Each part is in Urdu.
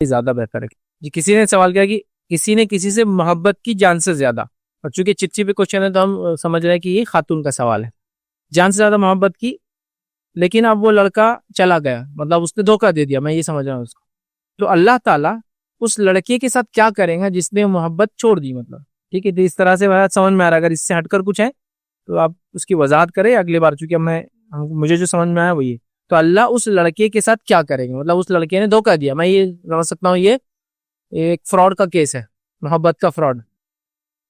زیادہ بہتر ہے. جی کسی نے سوال کیا کہ کسی نے کسی سے محبت کی جان سے زیادہ, اور چونکہ چٹھی پہ کوشچن ہے تو ہم سمجھ رہے ہیں کہ یہ خاتون کا سوال ہے. جان سے زیادہ محبت کی, لیکن اب وہ لڑکا چلا گیا, مطلب اس نے دھوکہ دے دیا, میں یہ سمجھ رہا ہوں اس کو. تو اللہ تعالیٰ اس لڑکے کے ساتھ کیا کریں گا جس نے محبت چھوڑ دی, مطلب ٹھیک ہے. تو اس طرح سے بات سمجھ میں آ رہا ہے. اگر اس سے ہٹ کر کچھ ہے تو آپ اس کی وضاحت کریں اگلی بار, چونکہ مجھے جو سمجھ میں آیا وہ یہ. تو اللہ اس لڑکے کے ساتھ کیا کریں گے, مطلب اس لڑکے نے دھوکہ دیا, میں یہ سمجھ سکتا ہوں یہ ایک فراڈ کا کیس ہے, محبت کا فراڈ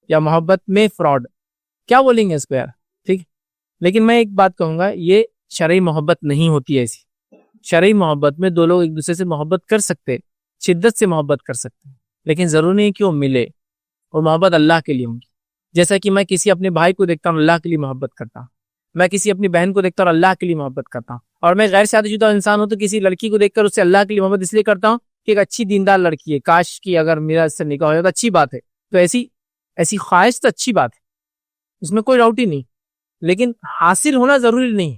یا محبت میں فراڈ, کیا بولیں گے اس کو یار, ٹھیک. لیکن میں ایک بات کہوں گا, یہ شرعی محبت نہیں ہوتی ایسی. شرعی محبت میں دو لوگ ایک دوسرے سے محبت کر سکتے, شدت سے محبت کر سکتے, لیکن ضروری نہیں کہ وہ ملے, اور محبت اللہ کے لیے ہوں گی. جیسا کہ میں کسی اپنے بھائی کو دیکھتا ہوں اللہ کے لیے محبت کرتا ہوں, میں کسی اپنی بہن کو دیکھتا ہوں اللہ کے لیے محبت کرتا ہوں, اور میں غیر شادی شدہ انسان ہوں تو کسی لڑکی کو دیکھ کر اس سے اللہ کے لیے محبت اس لیے کرتا ہوں کہ ایک اچھی دیندار لڑکی ہے, کاش کی اگر میرا اس سے نکاح ہو جائے تو اچھی بات ہے. تو ایسی خواہش تو اچھی بات ہے, اس میں کوئی ڈاؤٹ ہی نہیں, لیکن حاصل ہونا ضروری نہیں.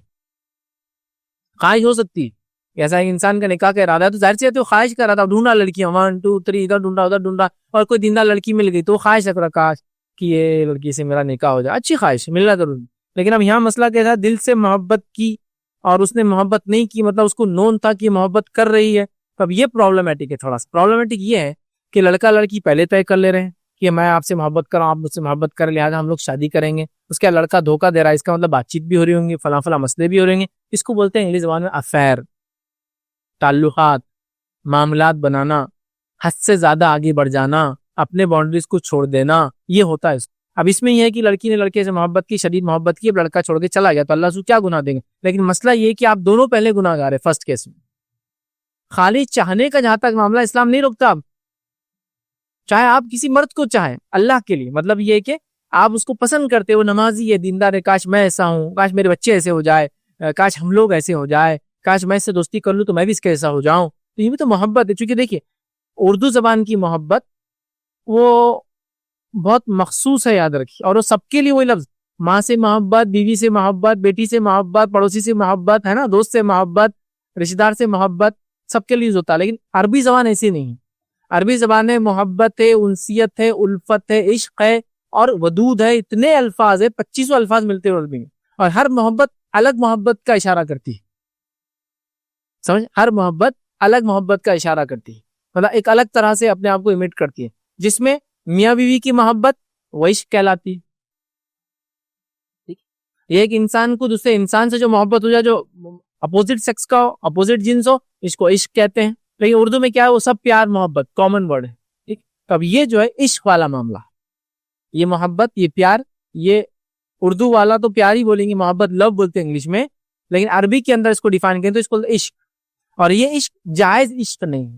خواہش ہو سکتی ہے, ایسا انسان کا نکاح کا ارادہ ہے تو ظاہر سی ہے تو خواہش کر رہا تھا, ڈھونڈا لڑکیاں 1 2 3 ادھر ڈھونڈا ادھر ڈھونڈا, اور کوئی دیندار لڑکی مل گئی تو وہ خواہش رکھ رہا کاش کہ یہ لڑکی سے میرا نکاح ہو جائے, اچھی خواہش ملنا ضروری. لیکن اب یہاں مسئلہ کیسا, دل سے محبت کی اور اس نے محبت نہیں کی, مطلب اس کو نون تھا کہ محبت کر رہی ہے. اب یہ پرابلمٹک ہے, تھوڑا سا پرابلمٹک یہ ہے کہ لڑکا لڑکی پہلے طے کر لے رہے ہیں کہ میں آپ سے محبت کر رہا ہوں, آپ مجھ سے محبت کر, لہٰذا ہم لوگ شادی کریں گے. اس کا لڑکا دھوکہ دے رہا ہے, اس کا مطلب بات چیت بھی ہو رہی ہوں گی, فلاں فلاں مسئلے بھی ہو رہیں گے. اس کو بولتے ہیں انگلش زبان میں افیئر, تعلقات, معاملات بنانا, حد سے زیادہ آگے بڑھ جانا, اپنے باؤنڈریز کو چھوڑ دینا, یہ ہوتا ہے. اب اس میں یہ ہے کہ لڑکی نے لڑکے سے محبت کی, شدید محبت کی, اب لڑکا چھوڑ کے چلا گیا تو اللہ سے کیا گناہ دیں گے. لیکن مسئلہ یہ ہے کہ آپ دونوں پہلے گناہ گار ہیں. فرسٹ کیس میں خالی چاہنے کا جہاں تک معاملہ اسلام نہیں روکتا, اب چاہے آپ کسی مرد کو چاہیں اللہ کے لیے, مطلب یہ ہے کہ آپ اس کو پسند کرتے, وہ نمازی ہے, دیندار ہے, کاش میں ایسا ہوں, کاش میرے بچے ایسے ہو جائے, کاش ہم لوگ ایسے ہو جائے, کاش میں اس سے دوستی کر لوں تو میں بھی اس کے ایسا ہو جاؤں. تو یہ بھی تو محبت ہے. چونکہ دیکھیے اردو زبان کی محبت وہ بہت مخصوص ہے, یاد رکھیے, اور وہ سب کے لیے وہی لفظ, ماں سے محبت, بیوی سے محبت, بیٹی سے محبت, پڑوسی سے محبت, ہے نا, دوست سے محبت, رشتہ دار سے محبت, سب کے لیے ہوتا ہے. لیکن عربی زبان ایسی نہیں ہے. عربی زبان میں محبت ہے, انسیت ہے, الفت ہے, عشق ہے اور ودود ہے, اتنے الفاظ ہے, 2500 الفاظ ملتے ہیں عربی میں, اور ہر محبت الگ محبت کا اشارہ کرتی ہے. سمجھ, ہر محبت الگ محبت کا اشارہ کرتی ہے, مطلب ایک الگ طرح سے اپنے آپ کو امیٹ کرتی ہے. جس میں میاں بیوی کی محبت وہ عشق کہلاتی ہے. یہ ایک انسان کو دوسرے انسان سے جو محبت ہو جائے, جو اپوزٹ سیکس کا ہو, اپوزٹ جنس ہو, اس کو عشق کہتے ہیں. لیکن اردو میں کیا ہے, وہ سب پیار محبت کامن ورڈ ہے. ٹھیک, اب یہ جو ہے عشق والا معاملہ, یہ محبت, یہ پیار, یہ اردو والا تو پیار ہی بولیں گے, محبت لو بولتے ہیں انگلش میں, لیکن عربی کے اندر اس کو ڈیفائن کریں تو اس کو عشق. اور یہ عشق جائز عشق نہیں ہے.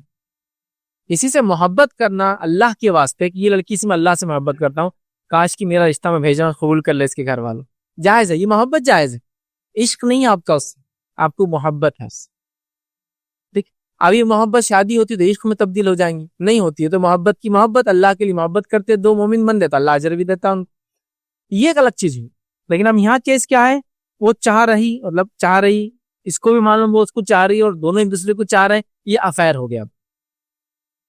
اسی سے محبت کرنا اللہ کے واسطے, کہ یہ لڑکی سے میں اللہ سے محبت کرتا ہوں, کاش کی میرا رشتہ میں بھیجا قبول کر لے اس کے گھر والوں, جائز ہے, یہ محبت جائز ہے. عشق نہیں آپ کا, اس سے آپ کو محبت ہے. ٹھیک, اب یہ محبت شادی ہوتی تو عشق میں تبدیل ہو جائیں گی, نہیں ہوتی ہے تو محبت کی محبت, اللہ کے لیے محبت کرتے, دو مومن بن دیتا, اللہ اجر بھی دیتا ان, یہ ایک الگ چیز ہے. لیکن اب یہاں کیس کیا ہے, وہ چاہ رہی, مطلب چاہ رہی, اس کو بھی معلوم وہ اس کو چاہ رہی, اور دونوں ایک دوسرے کو چاہ رہے ہیں, یہ افیئر ہو گیا.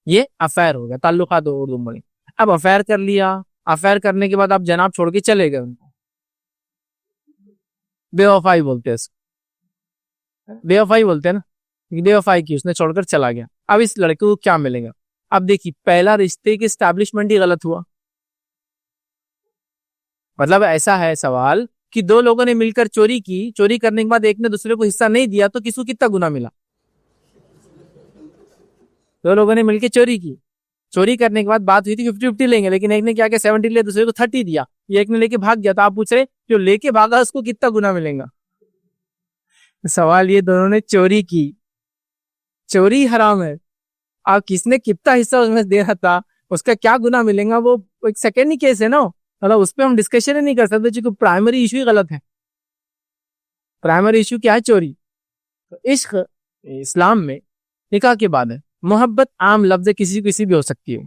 یہ افیئر ہو گیا, تعلقات اردو میں. اب افیئر کر لیا, افیئر کرنے کے بعد آپ جناب چھوڑ کے چلے گئے, ان کو بے وفائی بولتے ہیں, اس بے وفائی بولتے ہیں نا, بے وفائی کی, اس نے چھوڑ کر چلا گیا. اب اس لڑکے کو کیا ملے گا؟ اب دیکھیے, پہلا رشتے کی اسٹیبلشمنٹ ہی غلط ہوا. مطلب ایسا ہے سوال کہ دو لوگوں نے مل کر چوری کی, چوری کرنے کے بعد ایک نے دوسرے کو حصہ نہیں دیا, تو کس کو کتنا گناہ ملا؟ دو لوگوں نے مل کے چوری کی, چوری کرنے کے بعد بات ہوئی تھی 50-50 لیں گے, لیکن ایک نے کیا کہ 70 لے, دوسرے کو 30 دیا, یہ ایک نے لے کے بھاگ گیا. تو آپ پوچھ رہے جو لے کے بھاگا اس کو کتنا گناہ ملے گا؟ سوال یہ, دونوں نے چوری کی, چوری حرام ہے, آپ کس نے کتنا حصہ اس میں دے رہا تھا, اس کا کیا گناہ ملے گا, وہ ایک سیکنڈ ہی کیس ہے نا, مطلب اس پہ ہم ڈسکشن ہی نہیں کر سکتے, چونکہ پرائمری ایشو ہی غلط ہے. پرائمری ایشو کیا ہے؟ چوری. تو عشق اسلام میں نکاح کے بعد ہے. محبت عام لفظ ہے, کسی بھی ہو سکتی ہے,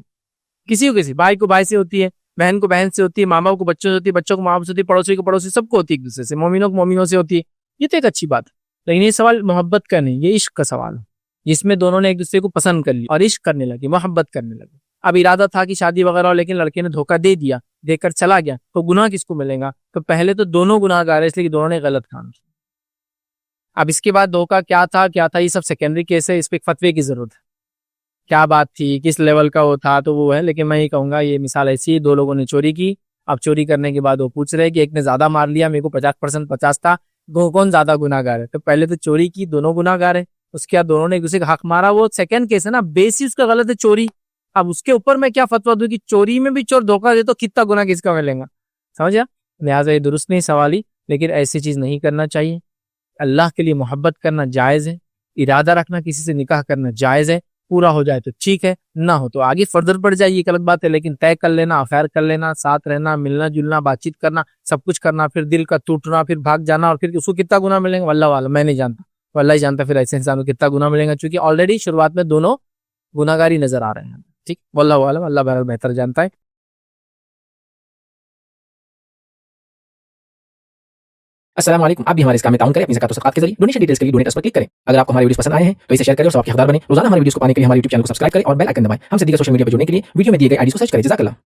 کسی کو کسی, بھائی کو بھائی سے ہوتی ہے, بہن کو بہن سے ہوتی ہے, ماں باپ کو بچوں سے ہوتی ہے, بچوں کو ماں باپ سے ہوتی ہے, پڑوسی کو پڑوسی, سب کو ہوتی ہے ایک دوسرے سے, مومنوں کو مومنوں سے ہوتی ہے. یہ تو ایک اچھی بات ہے, لیکن یہ سوال محبت کا نہیں, یہ عشق کا سوال ہے. جس میں دونوں نے ایک دوسرے کو پسند کر لی اور عشق کرنے لگے، محبت کرنے لگے. اب ارادہ تھا کہ شادی وغیرہ ہو، لیکن لڑکے نے دھوکہ دے دیا، دے کر چلا گیا، تو گناہ کس کو ملے گا؟ تو پہلے تو دونوں گناہ گار ہیں، اس لیے کہ دونوں نے غلط کام کیا. اب اس کے بعد دھوکہ کیا تھا یہ سب سیکنڈری کیس ہے، اس پہ ایک فتوے کی ضرورت ہے. کیا بات تھی، کس لیول کا وہ تھا، تو وہ ہے. لیکن میں یہ کہوں گا یہ مثال ایسی ہے، دو لوگوں نے چوری کی. اب چوری کرنے کے بعد وہ پوچھ رہے کہ ایک نے زیادہ مار لیا، میرے کو 50% 50 تھا، کون زیادہ گناہ گار ہے؟ تو پہلے تو چوری کی، دونوں گناہ گار ہے. اس کے بعد دونوں نے ایک دوسرے کا حق مارا، وہ سیکنڈ کیس ہے نا، بیسی اس کا غلط ہے چوری. اب اس کے اوپر میں کیا فتویٰ دوں کہ چوری میں بھی چور دھوکہ دے تو کتنا گناہ کس کا ملے گا؟ سمجھا؟ لہٰذا یہ درست نہیں سوالی، لیکن ایسی چیز نہیں کرنا چاہیے. اللہ کے لیے محبت کرنا جائز ہے، ارادہ رکھنا کسی سے نکاح کرنا جائز ہے. پورا ہو جائے تو ٹھیک ہے، نہ ہو تو آگے فردر بڑھ جائے، یہ ایک الگ بات ہے. لیکن طے کر لینا، افیئر کر لینا، ساتھ رہنا، ملنا جلنا، بات چیت کرنا، سب کچھ کرنا، پھر دل کا ٹوٹنا، پھر بھاگ جانا، اور پھر اس کو کتنا گناہ ملے گا واللہ عالم، میں نہیں جانتا، اللہ ہی جانتا پھر ایسے انسان کو کتنا گناہ ملے گا، چونکہ آلریڈی شروعات میں دونوں گناہ گاری نظر آ رہے ہیں. ٹھیک، واللہ عالم، اللہ بہتر جانتا ہے. السلام علیکم. آپ بھی ہمارے اس کام میں تعاون کریں اپنی زکات و صدقات کے ذریعے. ڈونیشن ڈیٹیلز کے لیے ڈونیٹ اس پر کلک کریں. اگر آپ کو ہمارے ویڈیوز پسند آئے ہیں تو اسے شیئر کریں اور سب کے حقدار بنیں. روزانہ ہمارے ویڈیوز کو پانے کے لیے ہمارے یوٹیوب چینل کو سبسکرائب کریں اور بیل آئکن دبائیں. ہم سے دیگر سوشل میڈیا پر جڑنے کے لیے ویڈیو میں دیے گئے آئی ڈی کو سرچ کریں. جزاک اللہ.